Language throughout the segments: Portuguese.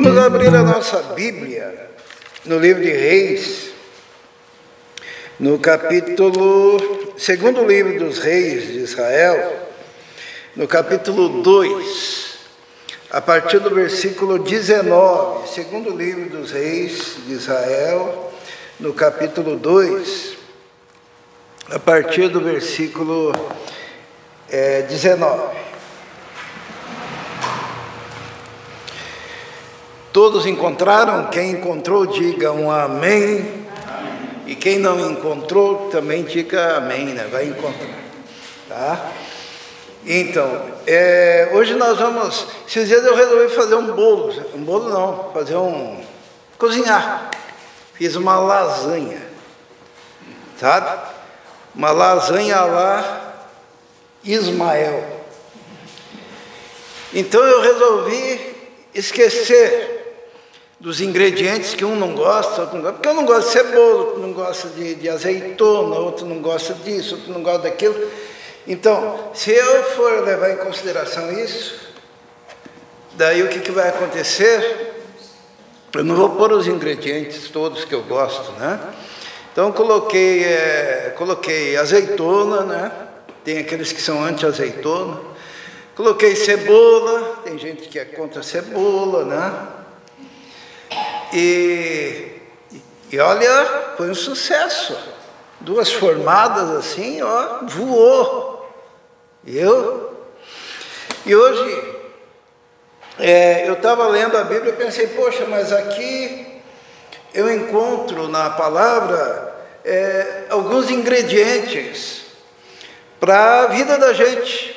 Vamos abrir a nossa Bíblia no livro de Reis, no capítulo, segundo livro dos reis de Israel, no capítulo 2, a partir do versículo 19, segundo livro dos reis de Israel, no capítulo 2, a partir do versículo 19. Todos encontraram? Quem encontrou, diga um amém. E quem não encontrou, também diga amém, né? Vai encontrar, tá? Então, hoje nós vamos... Esses dias eu resolvi fazer um bolo não, cozinhar. Fiz uma lasanha, sabe? Uma lasanha lá Ismael. Então eu resolvi esquecer dos ingredientes que um não gosta, outro não gosta, porque eu não gosto de cebola, outro não gosta de azeitona, outro não gosta disso, outro não gosta daquilo. Então, se eu for levar em consideração isso, daí o que vai acontecer? Eu não vou pôr os ingredientes todos que eu gosto, né? Então, coloquei azeitona, né? Tem aqueles que são anti-azeitona. Coloquei cebola, tem gente que é contra cebola, né? E olha, foi um sucesso. 2 formadas assim, ó, voou. E hoje, eu estava lendo a Bíblia e pensei, poxa, mas aqui eu encontro na palavra alguns ingredientes para a vida da gente.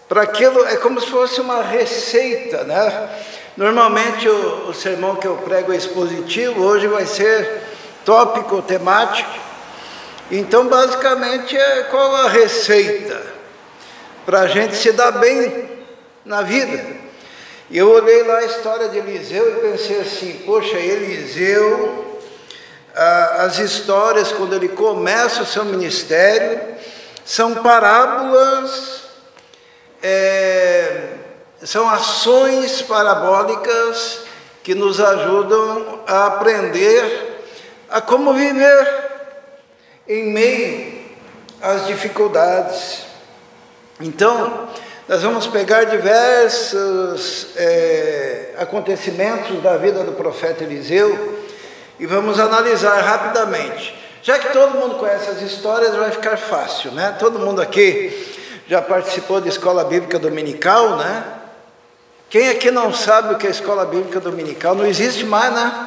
Para aquilo, é como se fosse uma receita, né? Normalmente o sermão que eu prego é expositivo, hoje vai ser tópico, temático. Então, basicamente, qual a receita para a gente se dar bem na vida? E eu olhei lá a história de Eliseu e pensei assim, poxa, Eliseu, as histórias quando ele começa o seu ministério, são parábolas, são ações parabólicas que nos ajudam a aprender a como viver em meio às dificuldades. Então, nós vamos pegar diversos acontecimentos da vida do profeta Eliseu e vamos analisar rapidamente. Já que todo mundo conhece as histórias, vai ficar fácil, né? Todo mundo aqui já participou de escola bíblica dominical, né? Quem aqui não sabe o que é escola bíblica dominical? Não existe mais, né?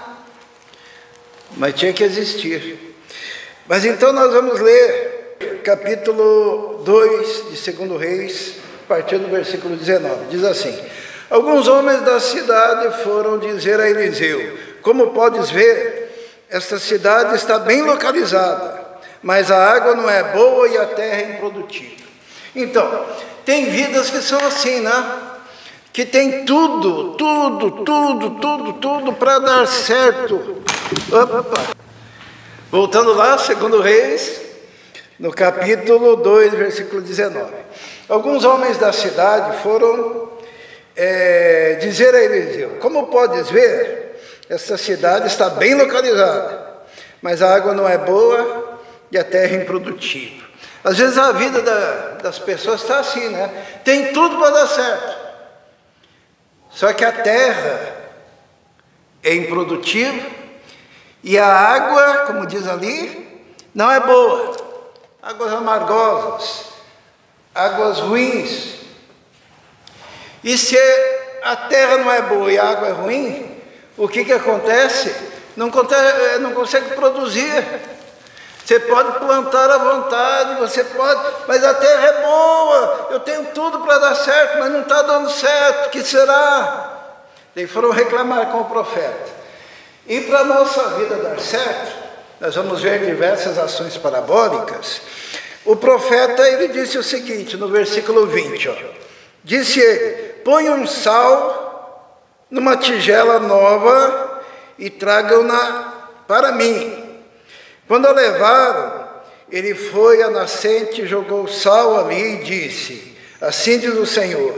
Mas tinha que existir. Mas então nós vamos ler capítulo 2 de 2 Reis, a partir do versículo 19. Diz assim: alguns homens da cidade foram dizer a Eliseu: como podes ver, esta cidade está bem localizada, mas a água não é boa e a terra é improdutível. Então, tem vidas que são assim, né? Que tem tudo para dar certo. Opa. Voltando lá, 2 Reis, no capítulo 2, versículo 19. Alguns homens da cidade foram dizer a Eliseu: como podes ver, essa cidade está bem localizada, mas a água não é boa e a terra é improdutível. Às vezes a vida das pessoas está assim, né? Tem tudo para dar certo. Só que a terra é improdutiva e a água, como diz ali, não é boa. Águas amargosas, águas ruins. E se a terra não é boa e a água é ruim, o que acontece? Não consegue produzir. Você pode plantar à vontade, você pode, mas a terra é boa, eu tenho tudo para dar certo, mas não está dando certo, o que será? Eles foram reclamar com o profeta. E para a nossa vida dar certo, nós vamos ver diversas ações parabólicas. O profeta, ele disse o seguinte, no versículo 20, ó, disse ele: põe um sal numa tigela nova e tragam-na para mim. Quando a levaram, ele foi à nascente, jogou sal ali e disse: assim diz o Senhor,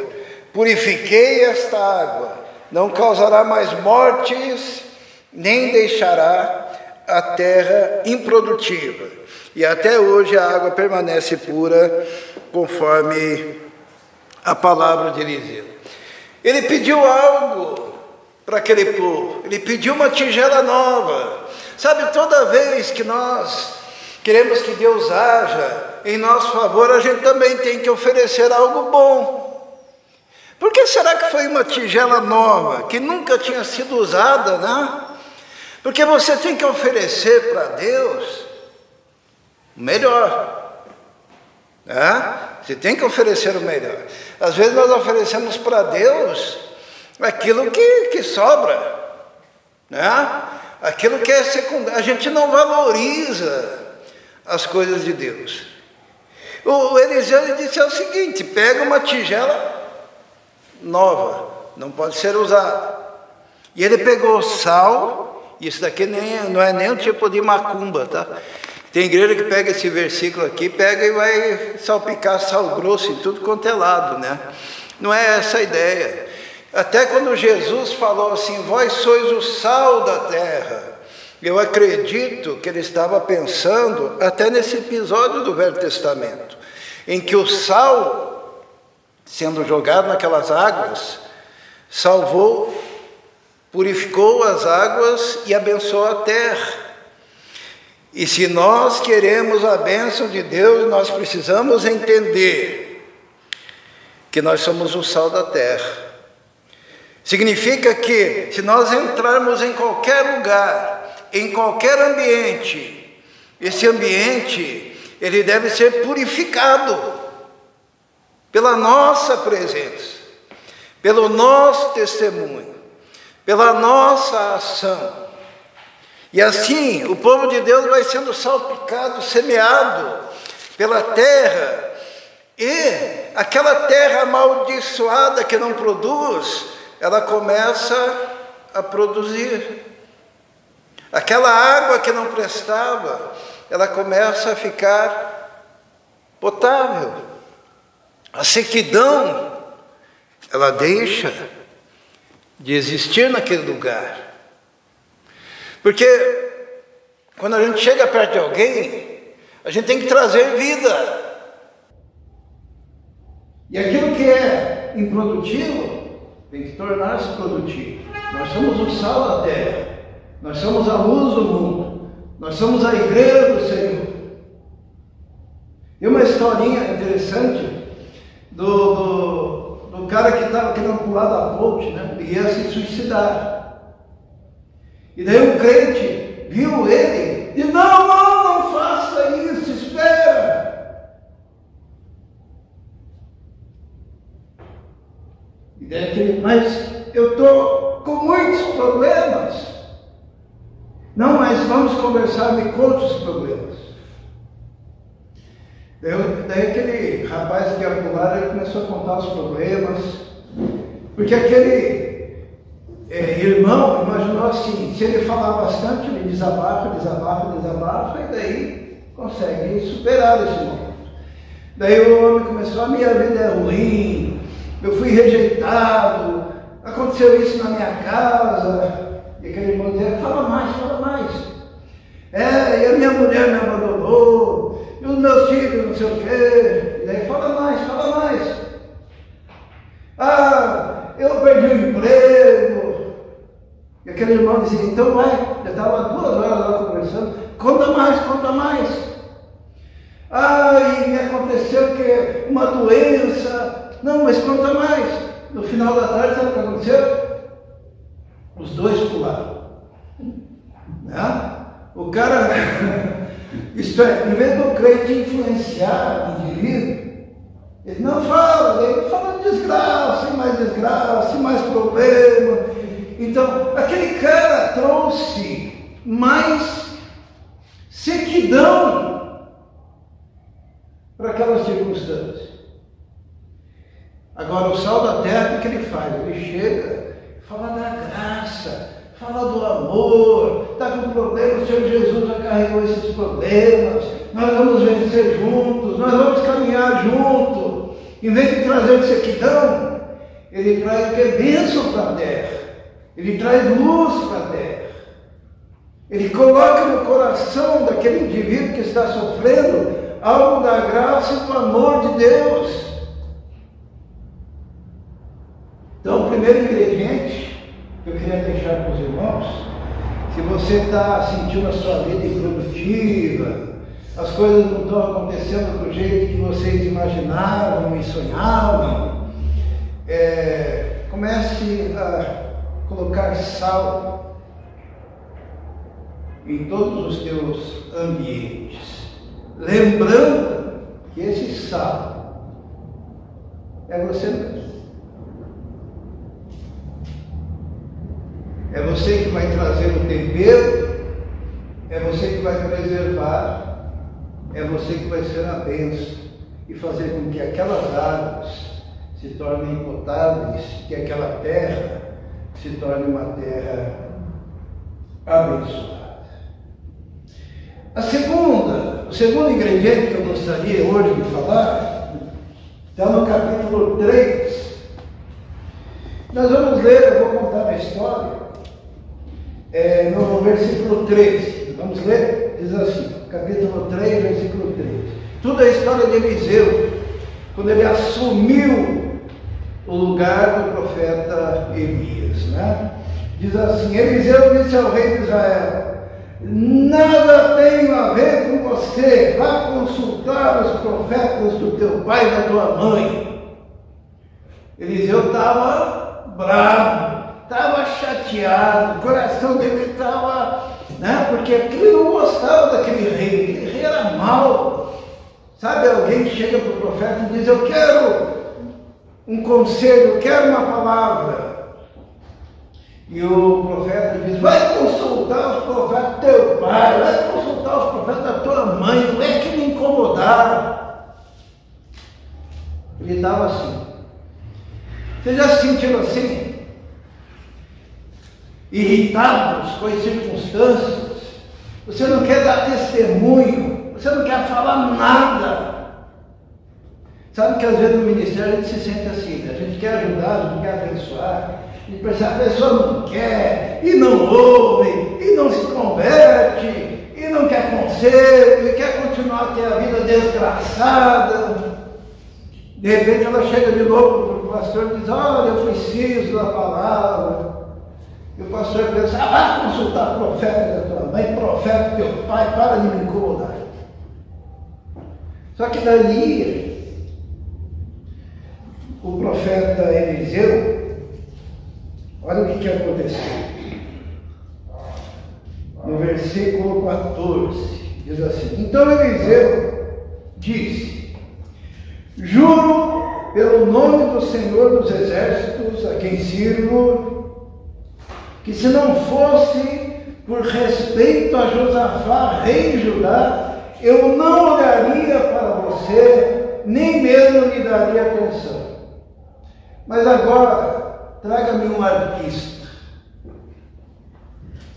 purifiquei esta água, não causará mais mortes, nem deixará a terra improdutiva. E até hoje a água permanece pura, conforme a palavra de Eliseu. Ele pediu algo para aquele povo, ele pediu uma tigela nova. Sabe, toda vez que nós queremos que Deus haja em nosso favor, a gente também tem que oferecer algo bom. Por que será que foi uma tigela nova, que nunca tinha sido usada, né? Porque você tem que oferecer para Deus o melhor, né? Você tem que oferecer o melhor. Às vezes nós oferecemos para Deus aquilo que sobra, né? Aquilo que é secundário. A gente não valoriza as coisas de Deus. O Eliseu ele disse o seguinte: pega uma tigela nova, não pode ser usada. E ele pegou sal. Isso daqui não é nem um tipo de macumba, tá? Tem igreja que pega esse versículo aqui, pega e vai salpicar sal grosso em tudo quanto é lado, né? Não é essa a ideia. Até quando Jesus falou assim, vós sois o sal da terra, eu acredito que ele estava pensando até nesse episódio do Velho Testamento, em que o sal, sendo jogado naquelas águas, salvou, purificou as águas e abençoou a terra. E se nós queremos a bênção de Deus, nós precisamos entender que nós somos o sal da terra. Significa que se nós entrarmos em qualquer lugar, em qualquer ambiente, esse ambiente, ele deve ser purificado pela nossa presença, pelo nosso testemunho, pela nossa ação. E assim, o povo de Deus vai sendo salpicado, semeado pela terra, e aquela terra amaldiçoada que não produz, ela começa a produzir. Aquela água que não prestava, ela começa a ficar potável. A sequidão, ela deixa de existir naquele lugar. Porque quando a gente chega perto de alguém, a gente tem que trazer vida. E aquilo que é improdutivo tem que tornar-se produtivo. Nós somos o sal da terra, nós somos a luz do mundo, nós somos a igreja do Senhor. E uma historinha interessante do cara que estava querendo pular da ponte, né? E ia se suicidar. E daí um crente viu ele e não faça isso, espera. E daí aquele, mas eu estou com muitos problemas. Não, mas vamos conversar, me conte os problemas. Daí aquele rapaz que ia pular, ele começou a contar os problemas, porque aquele irmão imaginou assim, se ele falar bastante, ele desabafa, e daí consegue superar esse momento. Daí o homem começou, a minha vida é ruim, eu fui rejeitado, aconteceu isso na minha casa. E aquele irmão dizia, fala mais. E a minha mulher me abandonou, e os meus filhos não sei o quê. E daí fala mais. Eu perdi o emprego. E aquele irmão dizia, então vai, já estava 2 horas lá conversando, conta mais. E me aconteceu que uma doença, não, mas conta mais. No final da tarde, sabe o que aconteceu? Os dois pularam. Né? O cara, isto é, em vez do crente influenciar o indivíduo, ele não fala, ele fala de desgraça, e mais problema. Então, aquele cara trouxe mais sequidão para aquelas circunstâncias. Agora, o sal da terra, o que ele faz? Ele chega, fala da graça, fala do amor, está com problema, o Senhor Jesus já carregou esses problemas, nós vamos vencer juntos, nós vamos caminhar juntos. Em vez de trazer sequidão, ele traz que é bênção para a terra. Ele traz luz para a terra. Ele coloca no coração daquele indivíduo que está sofrendo algo da graça e do amor de Deus. Então, o primeiro ingrediente que eu queria deixar para os irmãos, se você está sentindo a sua vida improdutiva, as coisas não estão acontecendo do jeito que vocês imaginavam e sonhavam, comece a colocar sal em todos os teus ambientes, lembrando que esse sal é você mesmo. É você que vai trazer o tempero, é você que vai preservar, é você que vai ser a bênção e fazer com que aquelas águas se tornem potáveis, que aquela terra se torne uma terra abençoada. O segundo ingrediente que eu gostaria hoje de falar está no capítulo 3. Nós vamos ler, eu vou contar a história, no versículo 13. Vamos ler? Diz assim, capítulo 3, versículo 13. Tudo a história de Eliseu, quando ele assumiu o lugar do profeta Elias, né? Diz assim: Eliseu disse ao rei de Israel: nada tenho a ver com você, vá consultar os profetas do teu pai e da tua mãe. Eliseu estava bravo, estava chateado, o coração dele estava, né? Porque ele não gostava daquele rei, aquele rei era mau. Sabe, alguém que chega para o profeta e diz: eu quero um conselho, eu quero uma palavra. E o profeta diz: vai consultar os profetas do teu pai, vai consultar os profetas da tua mãe, não é que me incomodaram. Ele estava assim. Você já se sentiu assim? Irritados com as circunstâncias? Você não quer dar testemunho, você não quer falar nada. Sabe que às vezes no ministério a gente se sente assim, né? A gente quer ajudar, a gente quer abençoar, a gente percebe que a pessoa não quer, e não ouve, e não se converte, e não quer conselho, e quer continuar a ter a vida desgraçada. De repente ela chega de novo para o pastor e diz: olha, eu preciso da palavra. E o pastor pensa: vai consultar o profeta da tua mãe, profeta do teu pai, para de me incomodar. Só que daí o profeta Eliseu, olha o que aconteceu. No versículo 14, diz assim: então Eliseu disse: juro pelo nome do Senhor dos Exércitos, a quem sirvo, que se não fosse por respeito a Josafá, rei de Judá, eu não olharia para você, nem mesmo lhe daria atenção. Mas agora, traga-me um arpista.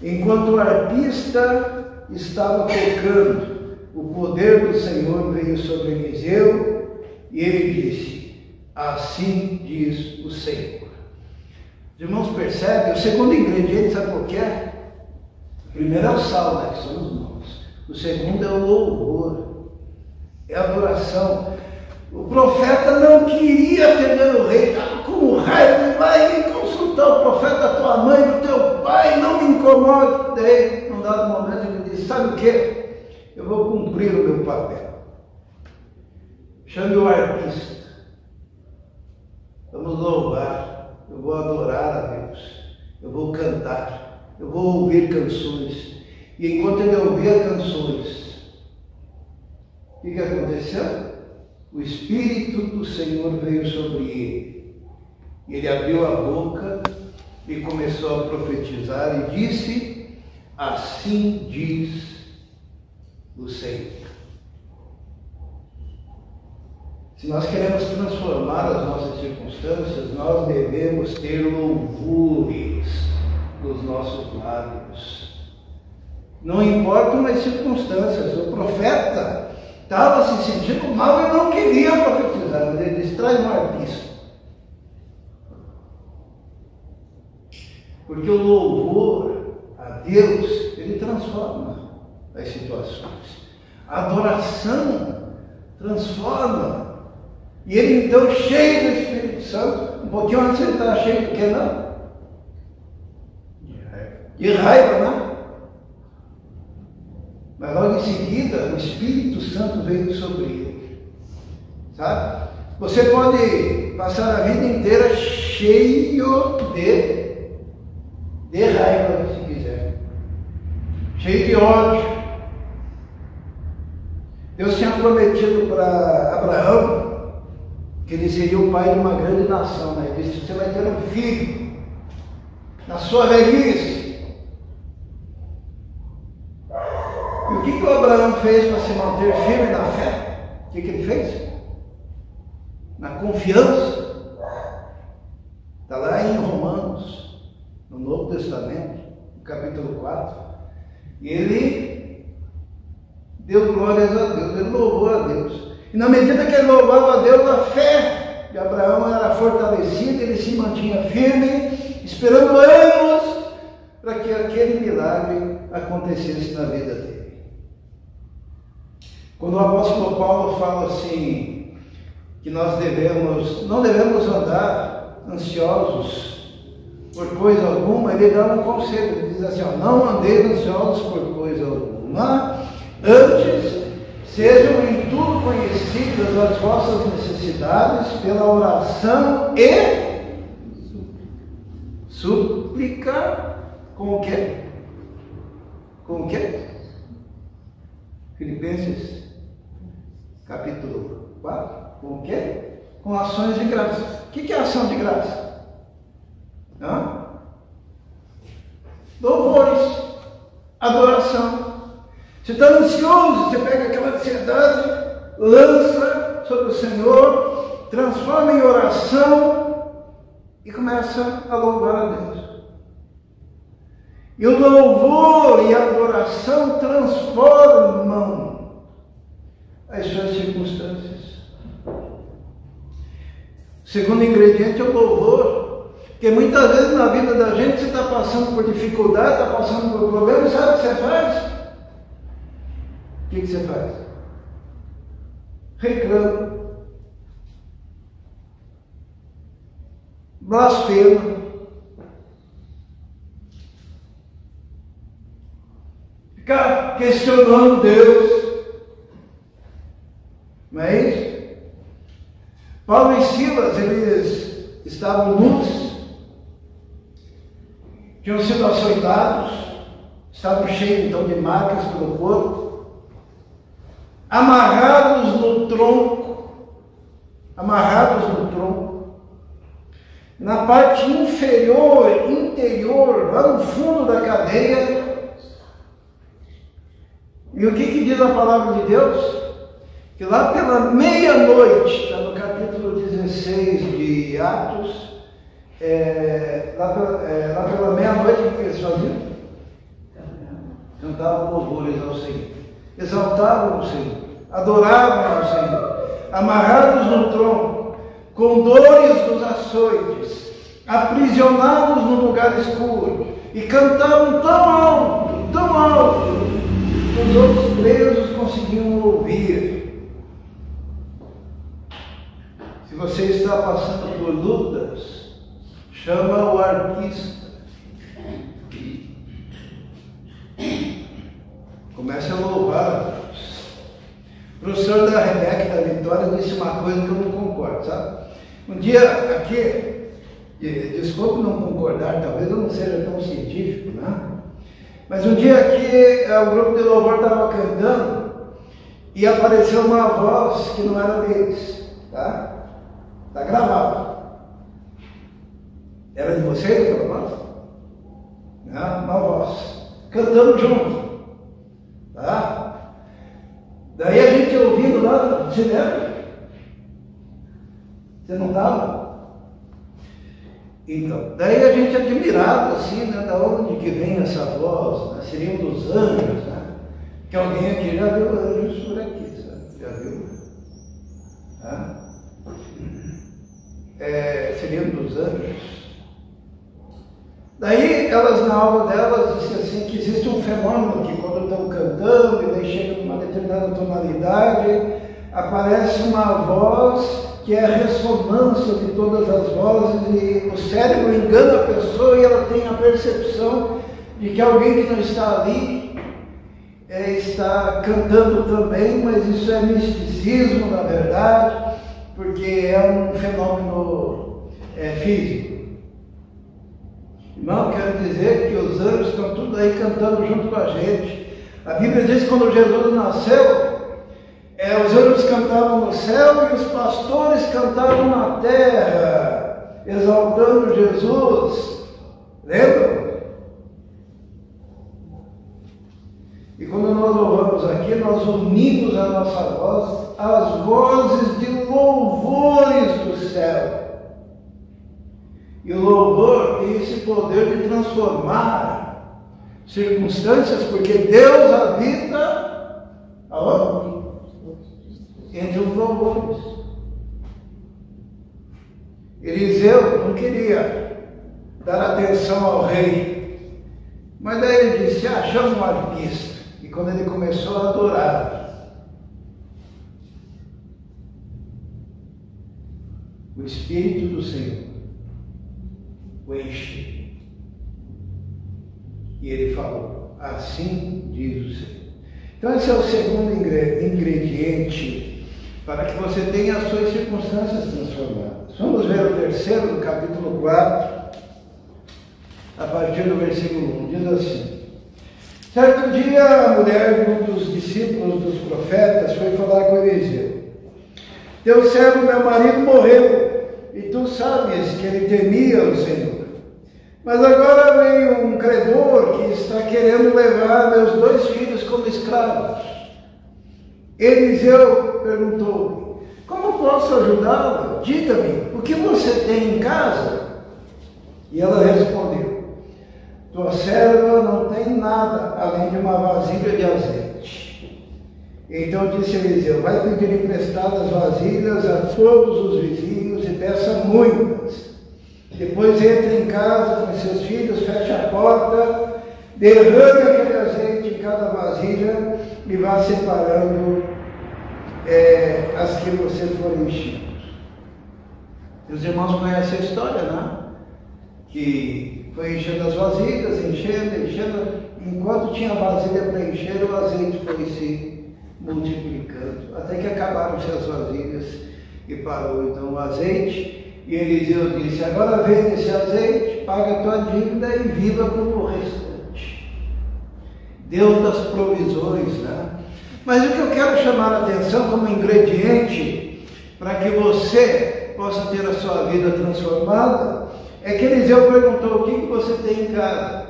Enquanto o arpista estava tocando, o poder do Senhor veio sobre Eliseu, e ele disse: assim diz o Senhor. Os irmãos percebem? O segundo ingrediente, sabe qual que é? O primeiro é o sal, né, que somos nós. O segundo é o louvor, é a adoração. O profeta não queria atender o rei, estava com raiva. Ele vai consultar o profeta da tua mãe, do teu pai, não me incomode. Daí, num dado momento, ele disse: sabe o que? Eu vou cumprir o meu papel. Chame o artista. Vamos louvar. Eu vou adorar a Deus. Eu vou cantar. Eu vou ouvir canções. E enquanto ele ouvia canções, o que aconteceu? O Espírito do Senhor veio sobre ele. Ele abriu a boca e começou a profetizar e disse: assim diz o Senhor. Se nós queremos transformar as nossas circunstâncias, nós devemos ter louvores nos nossos lábios. Não importam as circunstâncias. O profeta estava se sentindo mal e não queria profetizar, mas ele disse: traz um arpista. Porque o louvor a Deus, ele transforma as situações. A adoração transforma. E ele então, cheio do Espírito Santo, um pouquinho antes ele estava cheio de quê, não? De raiva, não? Mas logo em seguida, o Espírito Santo veio sobre ele. Sabe? Você pode passar a vida inteira cheio de raiva, se quiser. Cheio de ódio. Deus tinha prometido para Abraão que ele seria o pai de uma grande nação. Né? Ele disse: você vai ter um filho na sua velhice. E o que o Abraão fez para se manter firme na fé? O que ele fez? Na confiança. Está lá em Romanos, no Novo Testamento, no capítulo 4. E ele deu glórias a Deus, ele louvou a Deus. E na medida que ele louvava a Deus, a fé de Abraão era fortalecida, ele se mantinha firme, esperando anos para que aquele milagre acontecesse na vida dele. Quando o apóstolo Paulo fala assim, que nós não devemos andar ansiosos por coisa alguma, ele dá um conselho, ele diz assim, ó, não andeis ansiosos por coisa alguma, antes sejam em tudo conhecidas as vossas necessidades pela oração e súplica, com o quê? Com o quê? Filipenses capítulo 4, com o quê? Com ações de graça. O que é ação de graça? Louvores, adoração. Você está ansioso, você pega aquela ansiedade, lança sobre o Senhor, transforma em oração e começa a louvar a Deus. E o louvor e a adoração transformam as suas circunstâncias. O segundo ingrediente é o louvor, porque muitas vezes na vida da gente você está passando por dificuldade, está passando por problemas, sabe o que você faz? O que você faz? Reclama, blasfema, fica questionando Deus. Não é isso? Paulo e Silas, eles estavam nus, tinham sido açoitados, estavam cheios então de marcas pelo corpo, amarrados no tronco, na parte inferior, interior, lá no fundo da cadeia. E o que diz a palavra de Deus? Que lá pela meia-noite, está no capítulo 16 de Atos, lá pela meia-noite, o que eles faziam? Cantavam louvores ao Senhor, exaltavam o Senhor, adoravam ao Senhor, amarrados no tronco, com dores nos açoites, aprisionados num lugar escuro, e cantavam tão alto, que os outros presos conseguiam ouvir. Se você está passando por lutas, chama o arpista. Comece a louvar a Deus. O professor da Rebeca da Vitória disse uma coisa que eu não concordo, sabe? Um dia aqui, desculpe não concordar, talvez eu não seja tão científico, né? Mas um dia aqui, o grupo de louvor estava cantando e apareceu uma voz que não era deles, tá? Está gravado. Era de vocês aquela voz? Não, uma voz. Cantando junto. Tá? Daí a gente ouvindo lá, você lembra? Você não estava? Então, daí a gente admirava assim, né, da onde que vem essa voz, né? Seriam dos anjos, né? Que alguém aqui já viu anjos por aqui, sabe? Já viu? Tá? Seriam dos anjos. Daí elas, na aula delas, disseram assim que existe um fenômeno que quando estão cantando e daí chega numa determinada tonalidade, aparece uma voz que é a ressonância de todas as vozes e o cérebro engana a pessoa e ela tem a percepção de que alguém que não está ali está cantando também, mas isso é misticismo, na verdade, porque é um fenômeno físico. Irmão, quero dizer que os anjos estão tudo aí cantando junto com a gente. A Bíblia diz que quando Jesus nasceu, os anjos cantavam no céu e os pastores cantavam na terra, exaltando Jesus. Lembram? E quando nós louvamos aqui, nós unimos a nossa voz às vozes de louvores do céu. E o louvor tem esse poder de transformar circunstâncias, porque Deus habita aonde? Entre os louvores. Eliseu não queria dar atenção ao rei, mas daí ele disse: chama um arpista. E quando ele começou a adorar, o Espírito do Senhor o encheu. E ele falou: assim diz o Senhor. Então esse é o segundo ingrediente para que você tenha as suas circunstâncias transformadas. Vamos ver o terceiro, no capítulo 4, a partir do versículo 1, diz assim: certo dia a mulher de um dos discípulos dos profetas foi falar com Eliseu: teu servo, meu marido, morreu, e tu sabes que ele temia o Senhor. Mas agora veio um credor que está querendo levar meus 2 filhos como escravos. Eliseu perguntou: como posso ajudá-la? Diga-me, o que você tem em casa? E ela respondeu: tua serva não tem nada além de uma vasilha de azeite. Então disse Eliseu: vai pedir emprestadas vasilhas a todos os vizinhos e peça muitas. Depois entre em casa com seus filhos, feche a porta, derrame aquele azeite em cada vasilha e vá separando as que você for enchendo. Os irmãos conhecem a história, né? Que foi enchendo as vasilhas, enchendo. Enquanto tinha vasilha para encher, o azeite foi se multiplicando, até que acabaram-se as vasilhas e parou então o azeite. E Eliseu disse: agora vem esse azeite, paga a tua dívida e viva como o restante. Deus das provisões, né? Mas o que eu quero chamar a atenção como ingrediente para que você possa ter a sua vida transformada é que Eliseu perguntou: o que você tem em casa?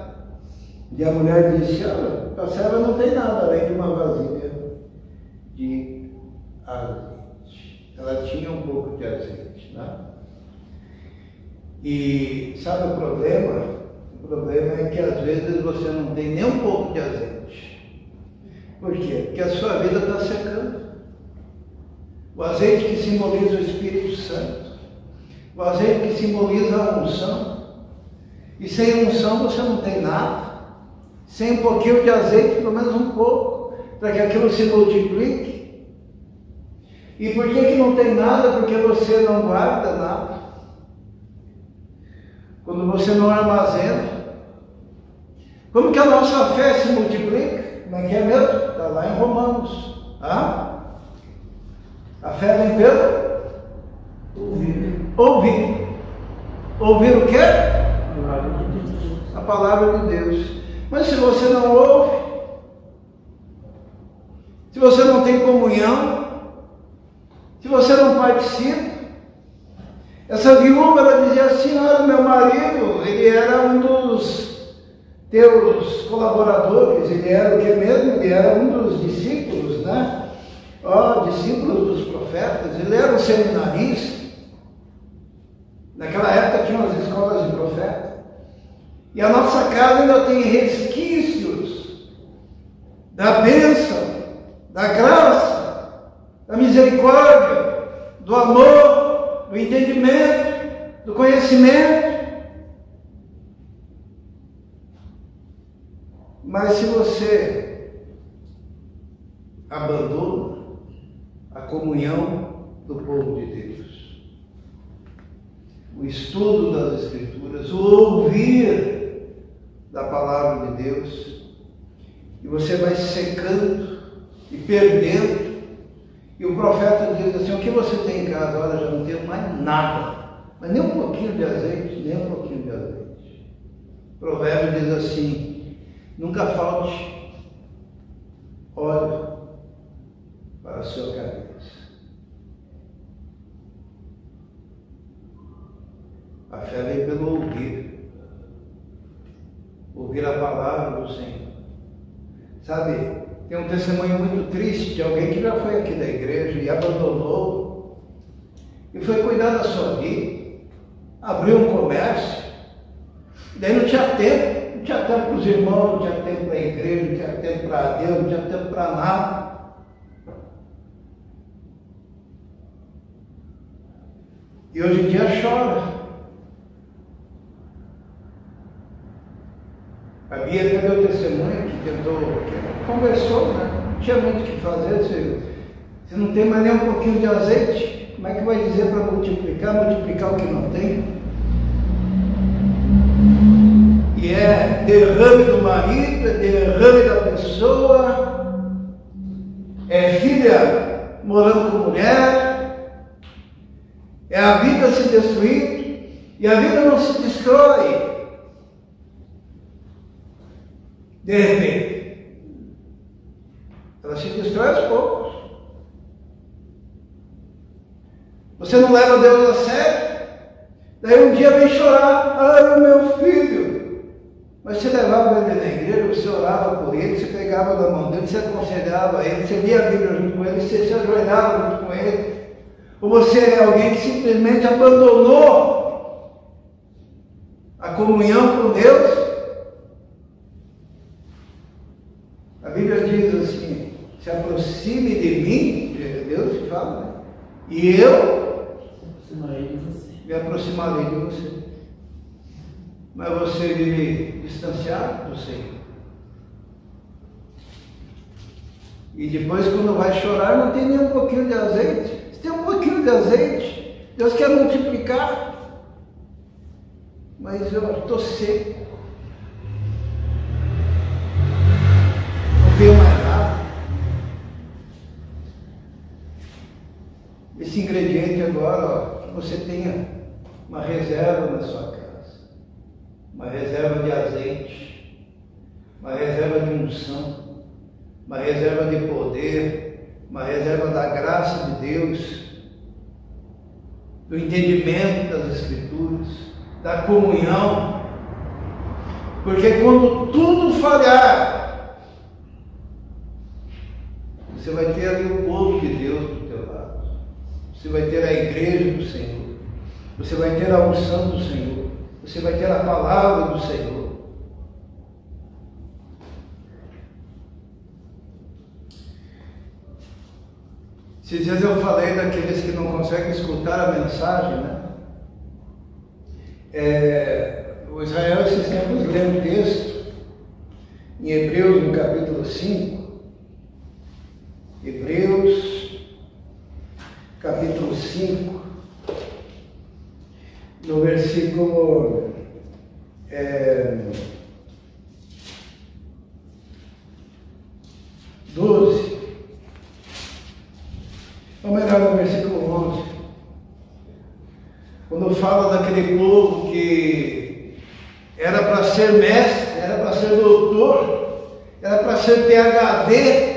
E a mulher disse: olha, a serva não tem nada além de uma vasilha de azeite. Ela tinha um pouco de azeite, né? E sabe o problema? O problema é que às vezes você não tem nem um pouco de azeite. Por quê? Porque a sua vida está secando. O azeite que simboliza o Espírito Santo. O azeite que simboliza a unção. E sem unção você não tem nada. Sem um pouquinho de azeite, pelo menos um pouco, para que aquilo se multiplique. E por que não tem nada? Porque você não guarda nada. Quando você não armazena, como que a nossa fé se multiplica? Como é que é mesmo? Está lá em Romanos. A fé vem pelo ouvir. Ouvir o quê? A palavra de Deus. Mas se você não ouve, se você não tem comunhão, se você não participa, essa viúva, ela dizia assim: olha, meu marido, ele era um dos teus colaboradores, ele era o que mesmo? Ele era um dos discípulos, né? Discípulos dos profetas, ele era um seminarista. Naquela época tinha as escolas de profeta. E a nossa casa ainda tem resquícios da bênção, da graça, da misericórdia, do amor, do entendimento, do conhecimento. Mas se você abandona a comunhão do povo de Deus, o estudo das Escrituras, o ouvir da palavra de Deus, e você vai se secando e perdendo, e o profeta diz assim: o que você tem em casa? Olha, já não tenho mais nada, mas nem um pouquinho de azeite, nem um pouquinho de azeite. O provérbio diz assim: nunca falte óleo para a sua cabeça. A fé vem pelo ouvir a palavra do Senhor. Sabe, tem um testemunho muito triste de alguém que já foi aqui da igreja e abandonou e foi cuidar da sua vida, abriu um comércio, e daí não tinha tempo para os irmãos, não tinha tempo para a igreja, não tinha tempo para Deus, não tinha tempo para nada. E hoje em dia chora. A Bia teve o testemunho que conversou, né? Não tinha muito o que fazer. Se não tem mais nem um pouquinho de azeite, como é que vai dizer para multiplicar o que não tem? E é derrame do marido, é derrame da pessoa, é filha morando com mulher, é a vida se destruindo, e a vida não se destrói de repente, ela se destrói aos poucos. Você não leva Deus a sério, daí um dia vem chorar: ai, o meu filho. Mas você levava ele na igreja, você orava por ele, você pegava na mão dele, você aconselhava ele, você lia a Bíblia junto com ele, você se ajoelhava junto com ele. Ou você é alguém que simplesmente abandonou a comunhão com Deus? A Bíblia diz assim: se aproxime de mim, Deus te fala, né? E eu me aproximarei de você. Mas você vive distanciado do Senhor. E depois, quando vai chorar, não tem nem um pouquinho de azeite. Se tem um pouquinho de azeite, Deus quer multiplicar. Mas eu estou seco. Não veio mais nada. Esse ingrediente agora, ó, que você tenha uma reserva na sua casa. Uma reserva de azeite, uma reserva de unção, uma reserva de poder, uma reserva da graça de Deus, do entendimento das Escrituras, da comunhão, porque quando tudo falhar, você vai ter ali o povo de Deus do teu lado, você vai ter a igreja do Senhor, você vai ter a unção do Senhor, você vai ter a palavra do Senhor. Esses dias eu falei daqueles que não conseguem escutar a mensagem, né? O Israel, esses tempos, lê um texto em Hebreus, no capítulo 5. Hebreus, capítulo 5. No versículo 12, ou melhor, no versículo 11, quando fala daquele povo que era para ser mestre, era para ser doutor, era para ser PhD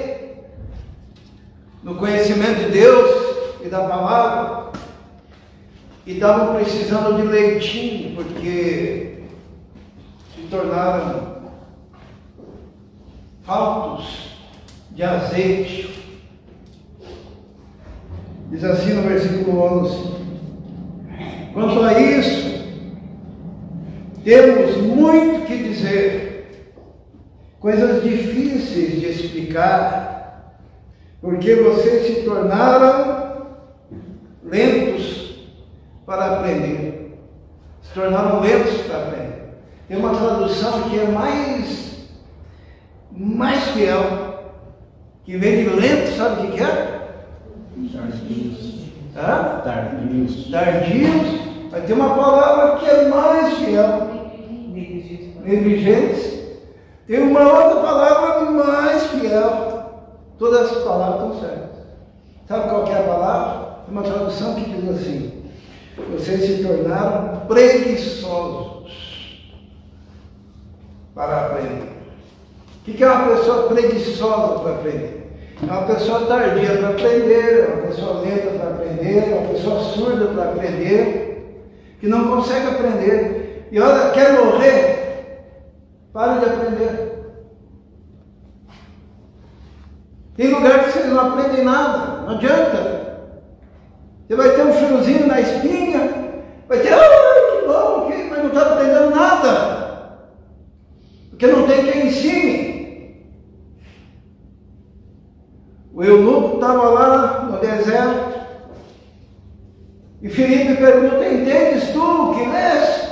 no conhecimento de Deus e da palavra, e estavam precisando de leitinho, porque se tornaram faltos de azeite. Diz assim no versículo 11: quanto a isso, temos muito que dizer, coisas difíceis de explicar, porque vocês se tornaram lentos para aprender, se tornaram lentos para aprender. Tem uma tradução que é mais fiel, que vem de lento, sabe o que é? Tardios. Vai ter uma palavra que é mais fiel. Negligentes. Tem uma outra palavra mais fiel. Todas as palavras estão certas. Sabe qual que é a palavra? Tem uma tradução que diz assim: vocês se tornaram preguiçosos para aprender. O que é uma pessoa preguiçosa para aprender? É uma pessoa tardia para aprender, é uma pessoa lenta para aprender, é uma pessoa surda para aprender, que não consegue aprender. E olha, quer morrer? Pare de aprender. Tem lugar que vocês não aprendem nada, não adianta. Você vai ter um fiozinho na espinha, vai ter, que bom, mas não está aprendendo nada. Porque não tem quem ensine. O eunuco estava lá no deserto, e Filipe pergunta: entendes tu o que lês?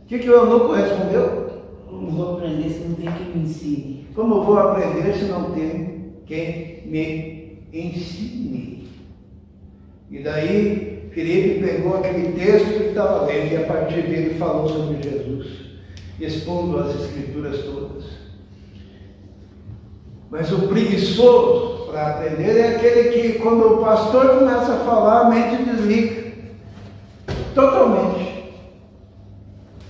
O que o eunuco respondeu? Como vou aprender se não tem quem me ensine? Como vou aprender se não tem quem me ensine? E daí Filipe pegou aquele texto que estava lendo e a partir dele falou sobre Jesus, expondo as escrituras todas. Mas o preguiçoso para aprender é aquele que, quando o pastor começa a falar, a mente desliga totalmente.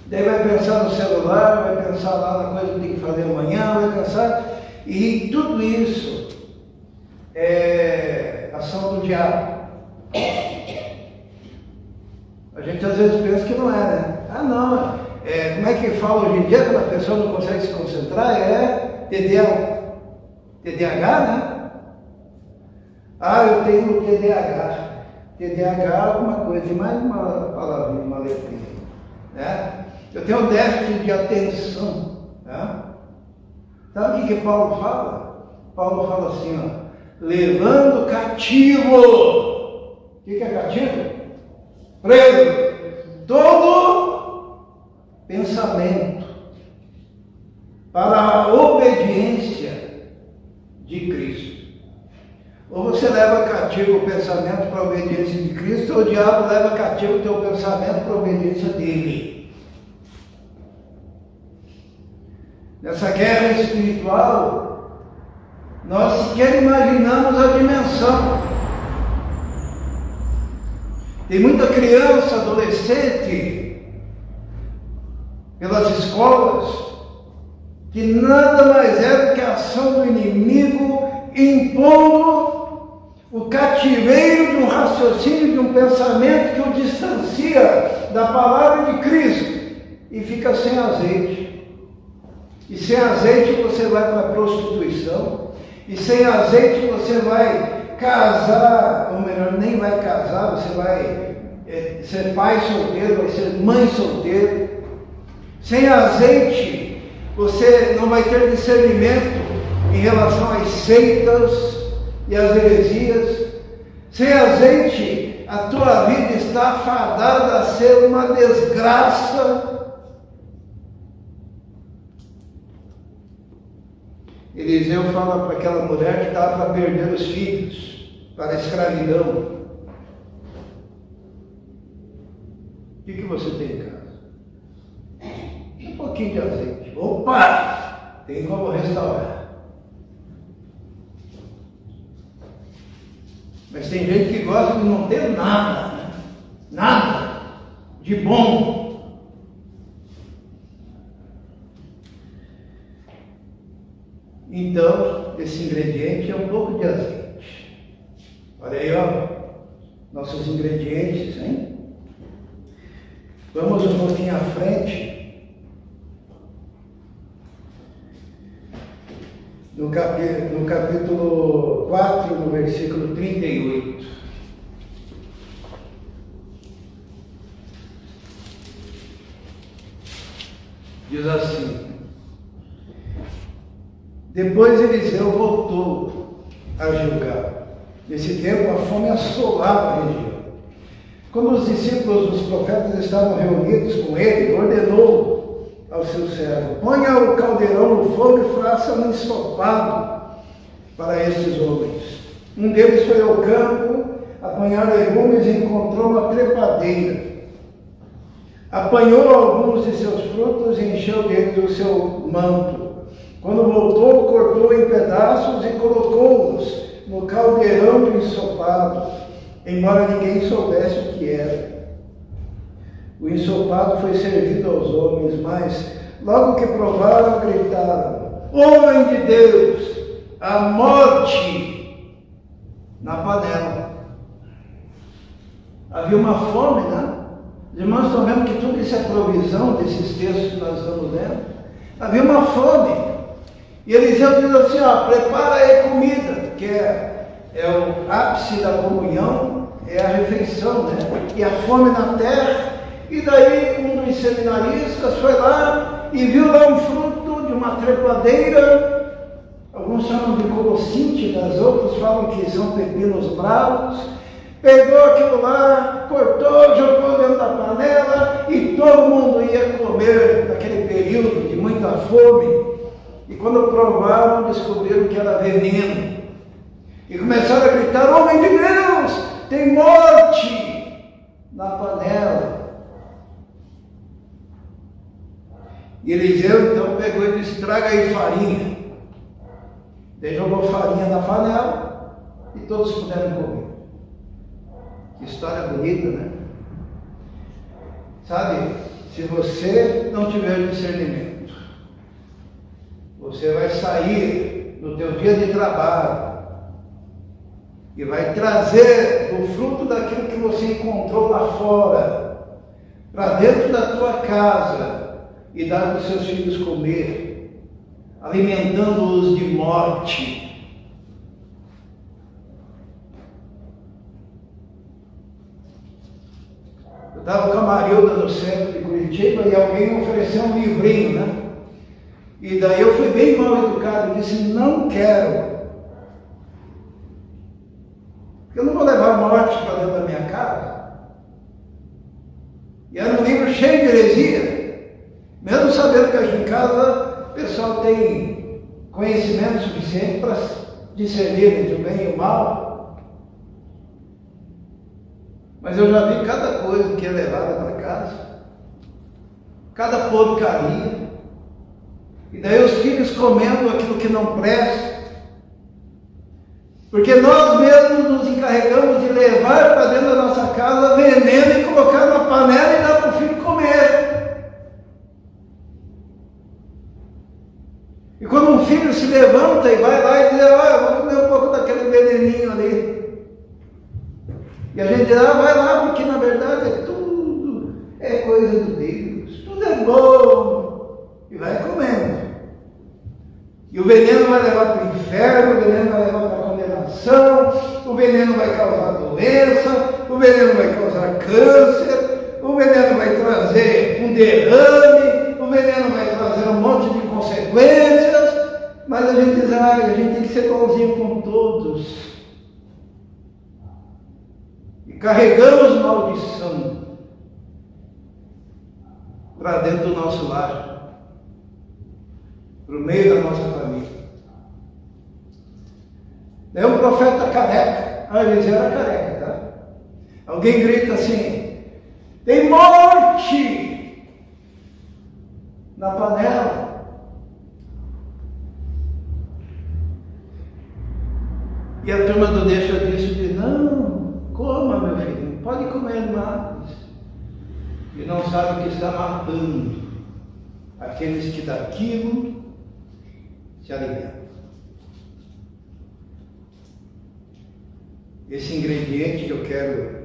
Daí vai pensar no celular, vai pensar lá na coisa que tem que fazer amanhã, vai pensar, e tudo isso é ação do diabo. A gente às vezes pensa que não é, né? Ah, não, como é que fala hoje em dia quando a pessoa não consegue se concentrar? É TDAH, né? Ah, eu tenho TDAH. TDAH é alguma coisa, tem mais uma palavrinha, uma letrinha, né? Eu tenho um déficit de atenção, né? Sabe o que Paulo fala? Paulo fala assim, ó: levando cativo. O que é cativo? Preso. Todo pensamento para a obediência de Cristo. Ou você leva cativo o pensamento para a obediência de Cristo, ou o diabo leva cativo o teu pensamento para a obediência dele. Nessa guerra espiritual, nós sequer imaginamos a dimensão. Tem muita criança, adolescente, pelas escolas, que nada mais é do que a ação do inimigo impondo o cativeiro de um raciocínio, de um pensamento que o distancia da palavra de Cristo e fica sem azeite. E sem azeite você vai para a prostituição, e sem azeite você vai casar, ou melhor, nem vai casar, você vai ser pai solteiro, vai ser mãe solteira. Sem azeite você não vai ter discernimento em relação às seitas e às heresias. Sem azeite a tua vida está fadada a ser uma desgraça. Eliseu fala para aquela mulher que estava para perder os filhos, para a escravidão: o que você tem em casa? Um pouquinho de azeite. Opa! Tem como restaurar. Mas tem gente que gosta de não ter nada, né? Nada de bom. Então, esse ingrediente é um pouco de azeite. Olha aí, ó, nossos ingredientes, hein? Vamos um pouquinho à frente. No capítulo 4, no versículo 38. Diz assim: depois Eliseu voltou a Gilgal. Nesse tempo a fome assolava a região. Quando os discípulos dos profetas estavam reunidos com ele, ordenou ao seu servo: ponha o caldeirão no fogo e faça um ensopado para estes homens. Um deles foi ao campo apanhar legumes e encontrou uma trepadeira. Apanhou alguns de seus frutos e encheu deles o seu manto. Quando voltou, cortou em pedaços e colocou-os no caldeirão do ensopado, embora ninguém soubesse o que era. O ensopado foi servido aos homens, mas logo que provaram, gritaram: homem de Deus, a morte na panela. Havia uma fome, né? Os irmãos estão vendo que tudo isso é provisão desses textos que nós estamos lendo. Havia uma fome. E Eliseu diz assim: ó, prepara aí comida, que é o ápice da comunhão, é a refeição, né? E a fome na terra. E daí um dos seminaristas foi lá e viu lá um fruto de uma trepadeira. Alguns chamam de colossíntidas, outros falam que são pepinos bravos. Pegou aquilo lá, cortou, jogou dentro da panela e todo mundo ia comer naquele período de muita fome. E quando provaram, descobriram que era veneno. E começaram a gritar: homem de Deus, tem morte na panela. E Eliseu então pegou e disse: traga aí farinha. Ele jogou farinha na panela e todos puderam comer. Que história bonita, né? Sabe, se você não tiver discernimento, você vai sair no teu dia de trabalho e vai trazer o fruto daquilo que você encontrou lá fora para dentro da tua casa e dar para os seus filhos comer, alimentando-os de morte. Eu estava com a Marilda no centro de Curitiba e alguém ofereceu um livrinho, né? E daí eu fui bem mal educado e disse: não quero. Eu não vou levar morte para dentro da minha casa. E era um livro cheio de heresia. Mesmo sabendo que aqui em casa o pessoal tem conhecimento suficiente para discernir entre o bem e o mal. Mas eu já vi cada coisa que é levada para casa. Cada porcaria. E daí os filhos comendo aquilo que não presta. Porque nós mesmos nos encarregamos de levar para dentro da nossa casa veneno e colocar na panela e dar para o filho comer. E quando um filho se levanta e vai lá e diz: olha, eu vou comer um pouco daquele veneninho ali. E a gente diz: vai lá, porque na verdade tudo é coisa de Deus. Tudo é bom. E vai comendo. E o veneno vai levar para o inferno, o veneno vai levar para a condenação, o veneno vai causar doença, o veneno vai causar câncer, o veneno vai trazer um derrame, o veneno vai trazer um monte de consequências, mas a gente diz: a gente tem que ser bonzinho com todos. E carregamos maldição para dentro do nosso lar, para o meio da nossa família. É um profeta careca. Eliseu era careca, tá? Alguém grita assim: tem morte na panela. E a turma do deixa disso diz: não, coma, meu filho, pode comer mais. E não sabe que está matando aqueles que daquilo se alimentam. Esse ingrediente que eu quero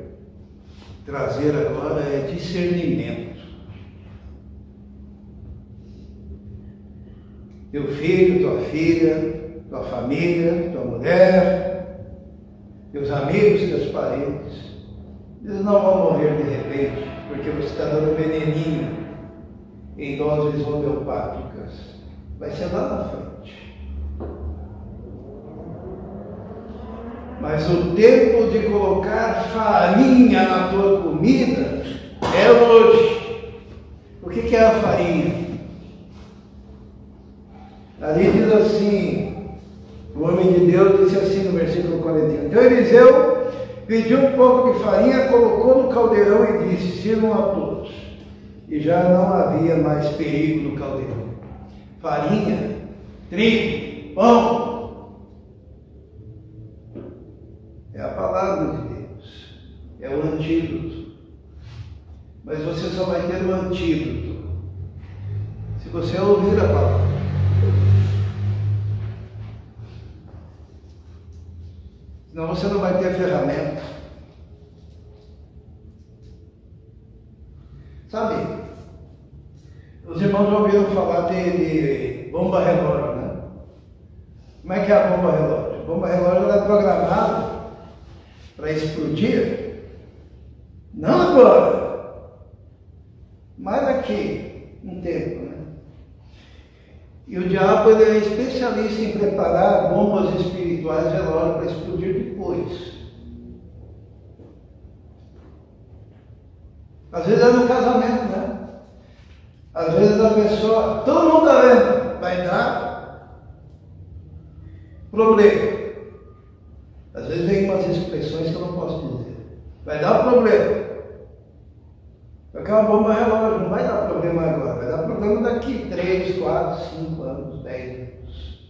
trazer agora é discernimento. Teu filho, tua filha, tua família, tua mulher, teus amigos, teus parentes, eles não vão morrer de repente, porque você está dando veneninho em doses homeopáticas. Vai ser lá na frente. Mas o tempo de colocar farinha na tua comida é hoje. O que é a farinha? Ali diz assim, o homem de Deus disse assim no versículo 41. Então Eliseu pediu um pouco de farinha, colocou no caldeirão e disse, sirvam a todos. E já não havia mais perigo no caldeirão. Farinha, trigo, pão. É a palavra de Deus. É o antídoto. Mas você só vai ter o antídoto se você ouvir a palavra. Senão você não vai ter ferramenta. Sabe, os irmãos já ouviram falar de bomba relógio, né? Como é que é a bomba relógio? A bomba relógio ela é programada para explodir, não agora, mas daqui um tempo, né? E o diabo ele é especialista em preparar bombas espirituais relógio para explodir depois. Às vezes é no casamento, né? Às vezes a pessoa, todo mundo está vendo, vai dar problema. Às vezes vem umas expressões que eu não posso dizer. Vai dar problema. Porque é uma bomba relógio, não vai dar problema agora, vai dar problema daqui 3, 4, 5 anos, 10 anos.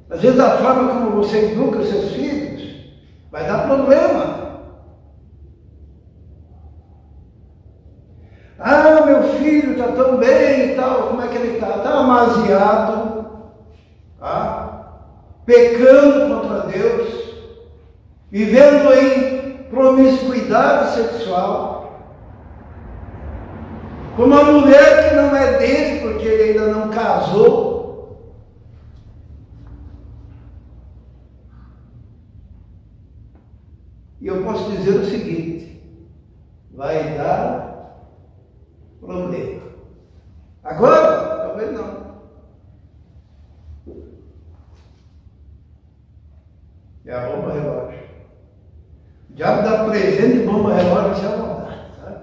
Às vezes a forma como você educa os seus filhos vai dar problema. Ah, meu filho está tão bem e tal, como é que ele está? Está amaziado, tá? Pecando contra Deus, vivendo em promiscuidade sexual, com uma mulher que não é dele, porque ele ainda não casou. E eu posso dizer o seguinte, vai dar problema. Agora, talvez não. É a bomba relógio. O diabo dá presente de bomba relógio sem a vontade, sabe?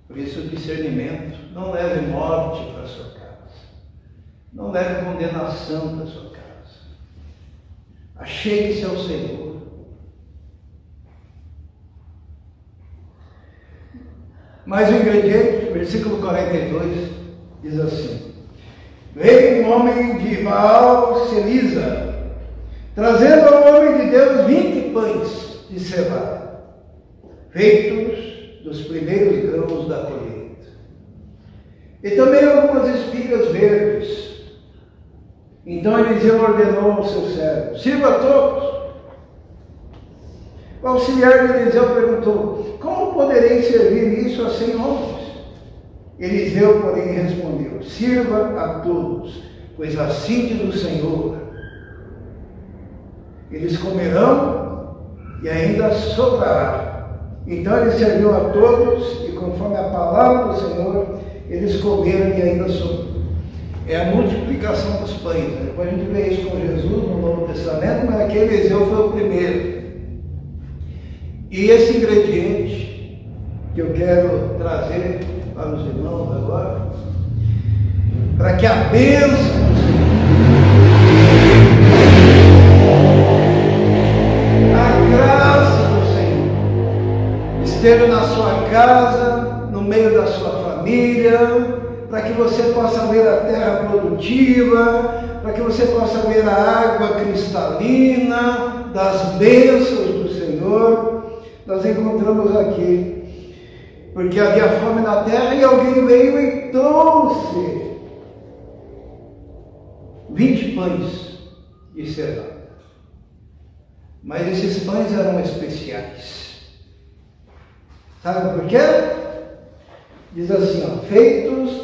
Por isso o discernimento, não leve morte para a sua casa. Não leve condenação para a sua casa. Achegue-se ao Senhor. Mais um ingrediente, versículo 42, diz assim: veio um homem de Baal Selisa, trazendo ao homem de Deus 20 pães de cevada, feitos dos primeiros grãos da colheita, e também algumas espigas verdes. Então Eliseu ordenou ao seu servo: sirva a todos. O auxiliar de Eliseu perguntou: como poderei servir isso a 100 homens? Eliseu, porém, respondeu: sirva a todos, pois assim diz o Senhor: eles comerão e ainda sobrará. Então ele serviu a todos, e conforme a palavra do Senhor, eles comeram e ainda sobrou. É a multiplicação dos pães. Depois a gente vê isso com Jesus no Novo Testamento, mas aqui Eliseu foi o primeiro. E esse ingrediente que eu quero trazer para os irmãos agora, para que a bênção do Senhor, a graça do Senhor, esteja na sua casa, no meio da sua família, para que você possa ver a terra produtiva, para que você possa ver a água cristalina das bênçãos do Senhor. Nós encontramos aqui, porque havia fome na terra e alguém veio e trouxe 20 pães de cevada. Mas esses pães eram especiais. Sabe por quê? Diz assim, ó, feitos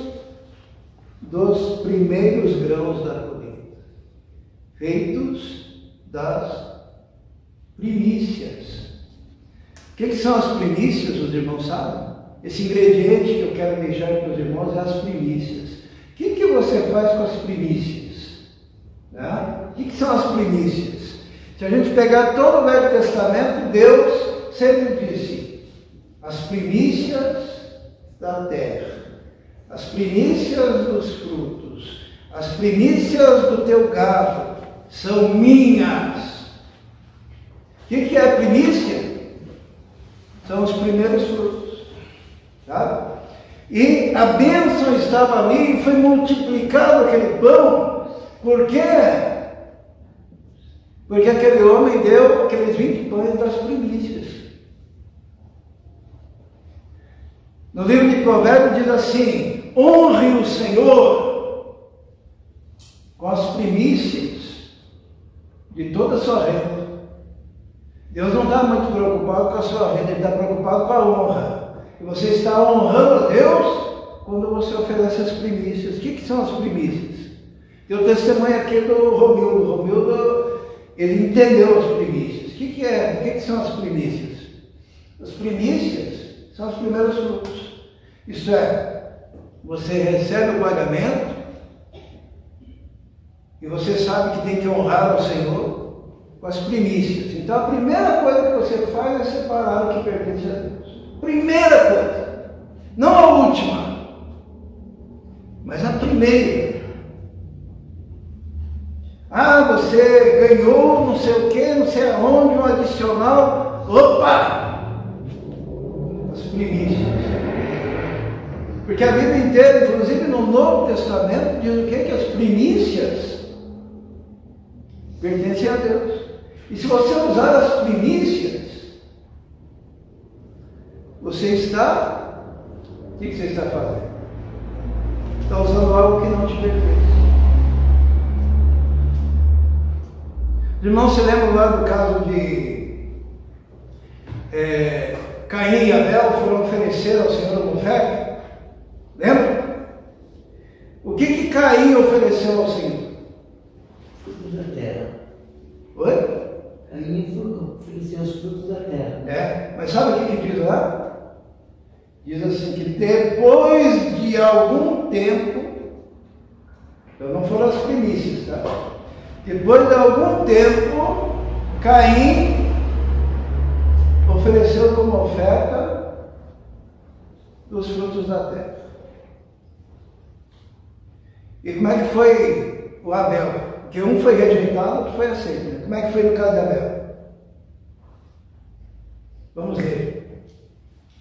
dos primeiros grãos da colheita, feitos das primícias. O que são as primícias, os irmãos sabem? Esse ingrediente que eu quero deixar para os irmãos é as primícias. O que você faz com as primícias? Né? O que são as primícias? Se a gente pegar todo o Velho Testamento, Deus sempre disse: as primícias da terra, as primícias dos frutos, as primícias do teu gado são minhas. O que é primícia? São os primeiros frutos, tá? E a bênção estava ali e foi multiplicado aquele pão. Por quê? Porque aquele homem deu aqueles 20 pães das primícias. No livro de Provérbios diz assim: honre o Senhor com as primícias de toda a sua renda. Deus não está muito preocupado com a sua renda, Ele está preocupado com a honra. E você está honrando a Deus quando você oferece as primícias. O que são as primícias? Tem o testemunho aqui do Romildo. Romildo, ele entendeu as primícias. O que são as primícias? As primícias são os primeiros frutos. Isto é, você recebe o pagamento e você sabe que tem que honrar o Senhor com as primícias. Então a primeira coisa que você faz é separar o que pertence a Deus. Primeira coisa, não a última, mas a primeira. Ah, você ganhou não sei o que, não sei aonde, um adicional. Opa! As primícias. Porque a Bíblia inteira, inclusive no Novo Testamento, diz o quê? Que as primícias pertencem a Deus. E se você usar as primícias, você está... O que você está fazendo? Está usando algo que não te pertence. Os irmãos se lembram lá do caso de Caim e Abel foram oferecer ao Senhor uma oferta? Lembra? O que Caim ofereceu ao Senhor? Frutos da terra. Oi? Caim ofereceu os frutos da terra. Mas sabe o que diz lá? Diz assim, que depois de algum tempo, então não foram as primícias, tá? Depois de algum tempo, Caim ofereceu como oferta os frutos da terra. E como é que foi o Abel? Porque um foi rejeitado, outro foi aceito. Como é que foi no caso de Abel? Vamos ler.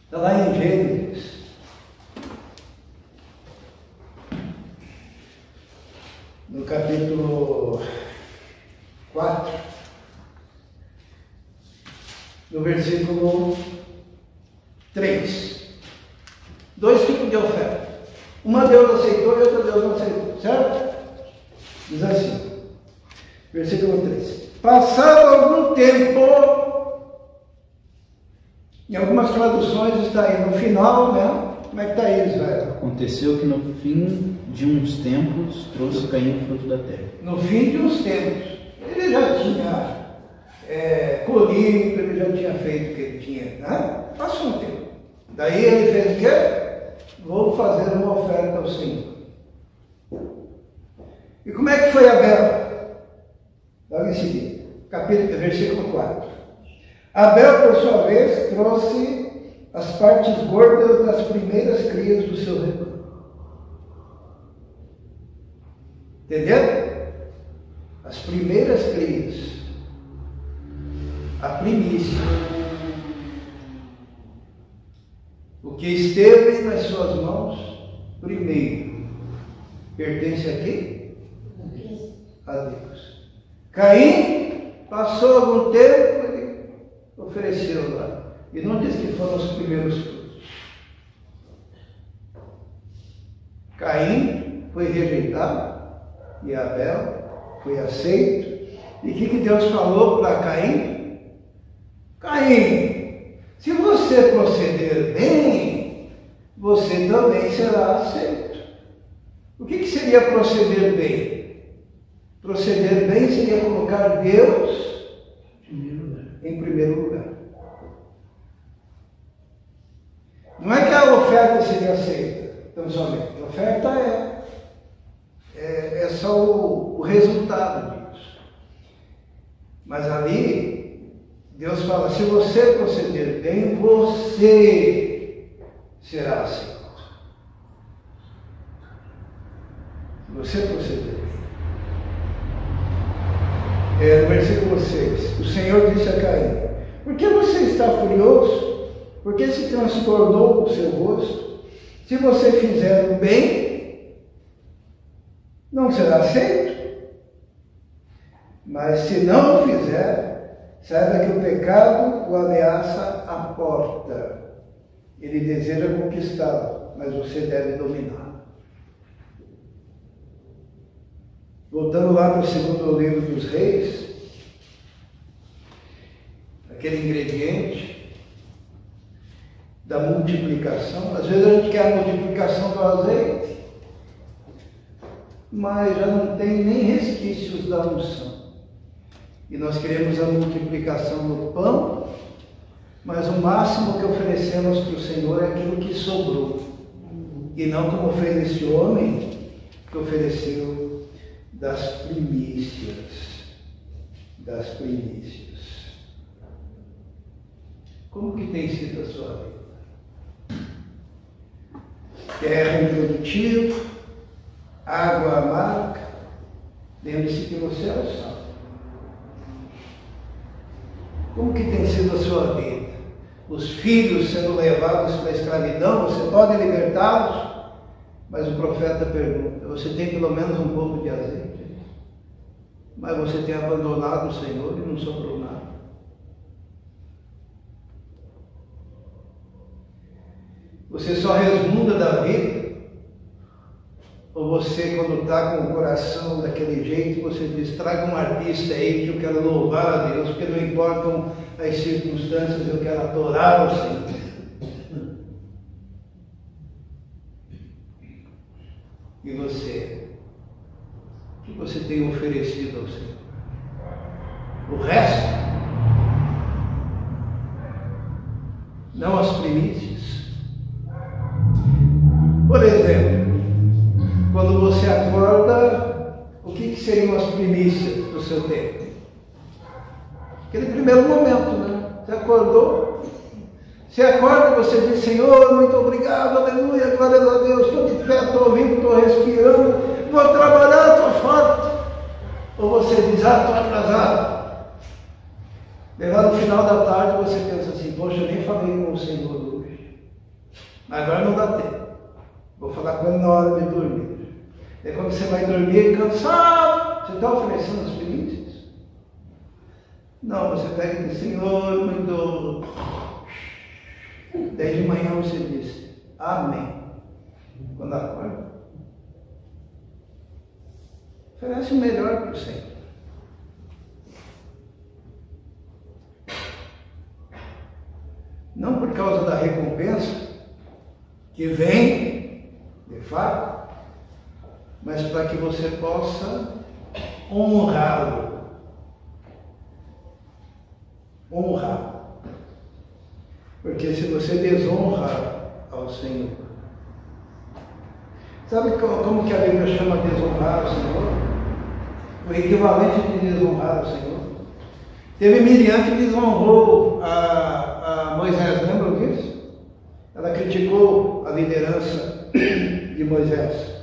Está lá em Gênesis. No capítulo 4. No versículo 3. 2 tipos de oferta. Uma Deus aceitou e outra Deus não aceitou. Certo? Diz assim. Versículo 3. Passado algum tempo, em algumas traduções está aí no final, né? Como é que está aí, Israel? Aconteceu que no fim de uns tempos trouxe Caim o fruto da terra. No fim de uns tempos. Ele já tinha colhido, ele já tinha feito o que ele tinha, né? Passou um tempo. Daí ele fez o quê? Vou fazer uma oferta ao Senhor. E como é que foi Abel? Logo em seguida, versículo 4. Abel, por sua vez, trouxe as partes gordas das primeiras crias do seu rebanho. Entendeu? As primeiras crias. A primícia. O que esteve nas suas mãos, primeiro, pertence a quem? A Deus. Caim passou algum tempo, ele ofereceu lá. E não diz que foram os primeiros frutos. Caim foi rejeitado e Abel foi aceito. E o que Deus falou para Caim? Caim, se você proceder bem, você também será aceito. O que seria proceder bem? Proceder bem seria colocar Deus em primeiro lugar. Não é que a oferta seria aceita, então somente. A oferta é só o resultado disso. Mas ali, Deus fala, se você proceder bem, você será aceito. você proceder. No versículo 6, o Senhor disse a Caim: por que você está furioso? Por que se transtornou o seu rosto? Se você fizer o bem, não será aceito. Mas se não o fizer, saiba que o pecado o ameaça à porta. Ele deseja conquistá-lo, mas você deve dominá-lo. Voltando lá para o segundo livro dos Reis, aquele ingrediente da multiplicação. Às vezes a gente quer a multiplicação do azeite, mas já não tem nem resquícios da unção. E nós queremos a multiplicação do pão, mas o máximo que oferecemos para o Senhor é aquilo que sobrou. E não como fez esse homem que ofereceu das primícias. Das primícias. Como que tem sido a sua vida? Terra improdutiva, água amarga. Lembre-se que você é o sal. Como que tem sido a sua vida? Os filhos sendo levados para a escravidão, você pode libertá-los? Mas o profeta pergunta: você tem pelo menos um pouco de azeite? Mas você tem abandonado o Senhor e não sobrou nada. Você só resmunga da vida? Ou você, quando está com o coração daquele jeito, você diz: traga um artista aí que eu quero louvar a Deus, porque não importam as circunstâncias, eu quero adorar o Senhor. E você? O que você tem oferecido ao Senhor? O resto? Não as primícias? Por exemplo, quando você acorda, o que seriam as primícias do seu tempo? Aquele primeiro momento, né? Você acordou, você acorda e você diz: Senhor, muito obrigado, aleluia, glória a Deus, estou de pé, estou vivo, estou respirando, vou trabalhar, estou forte. Ou você diz: estou atrasado. Levar no final da tarde você pensa assim: poxa, eu nem falei com o Senhor hoje, agora não dá tempo, vou falar com ele na hora de dormir. É quando você vai dormir cansado, você está oferecendo as primícias? Não, você pega e diz: Senhor, muito. Daí de manhã você diz: amém. Quando acorda, oferece o melhor para o Senhor. Não por causa da recompensa, que vem, de fato, mas para que você possa honrá-lo. Honrar. Porque se você desonra ao Senhor, sabe como que a Bíblia chama desonrar o Senhor? O equivalente de desonrar o Senhor. Teve Miriam que desonrou a Moisés, lembram disso? Ela criticou a liderança de Moisés.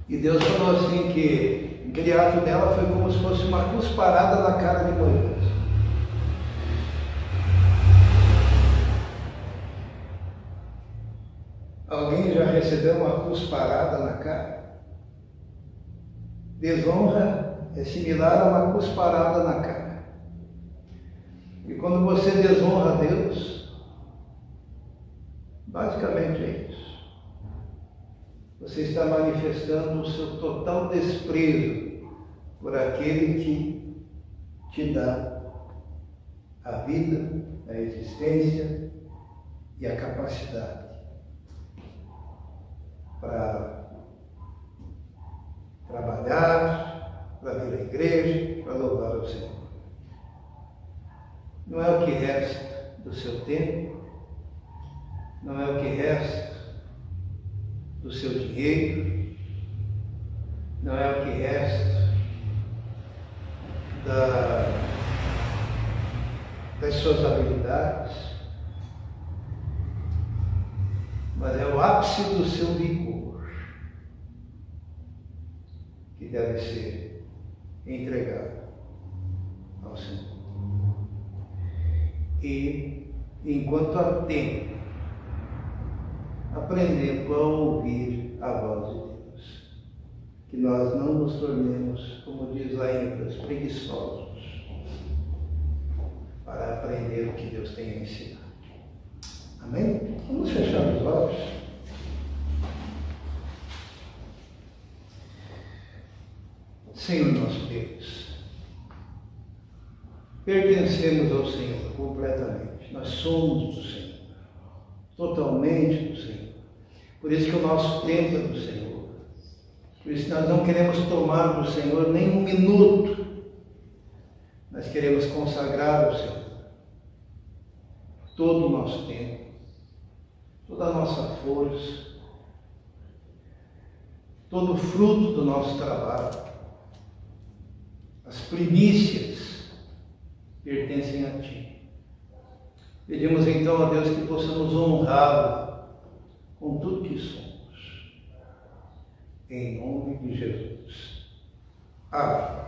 E Deus falou assim que aquele ato dela foi como se fosse uma cusparada na cara de Moisés. Alguém já recebeu uma cusparada na cara? Desonra é similar a uma cusparada na cara. E quando você desonra a Deus, basicamente é isso. Você está manifestando o seu total desprezo por aquele que te dá a vida, a existência e a capacidade para trabalhar, para vir à igreja, para louvar o Senhor. Não é o que resta do seu tempo, não é o que resta do seu dinheiro, não é o que resta das suas habilidades, mas é o ápice do seu vigor que deve ser entregado ao Senhor. E enquanto há tempo, aprendendo a ouvir a voz de Deus, que nós não nos tornemos, como diz lá em Lucas, preguiçosos para aprender o que Deus tem a ensinar. Amém? Vamos fechar os olhos. Senhor nosso Deus, pertencemos ao Senhor completamente. Nós somos do Senhor, totalmente do Senhor. Por isso que o nosso tempo é do Senhor. Por isso nós não queremos tomar do Senhor nem um minuto. Nós queremos consagrar ao Senhor todo o nosso tempo, toda a nossa força, todo o fruto do nosso trabalho. As primícias pertencem a Ti. Pedimos então a Deus que possamos honrá-lo com tudo que somos. Em nome de Jesus. Amém.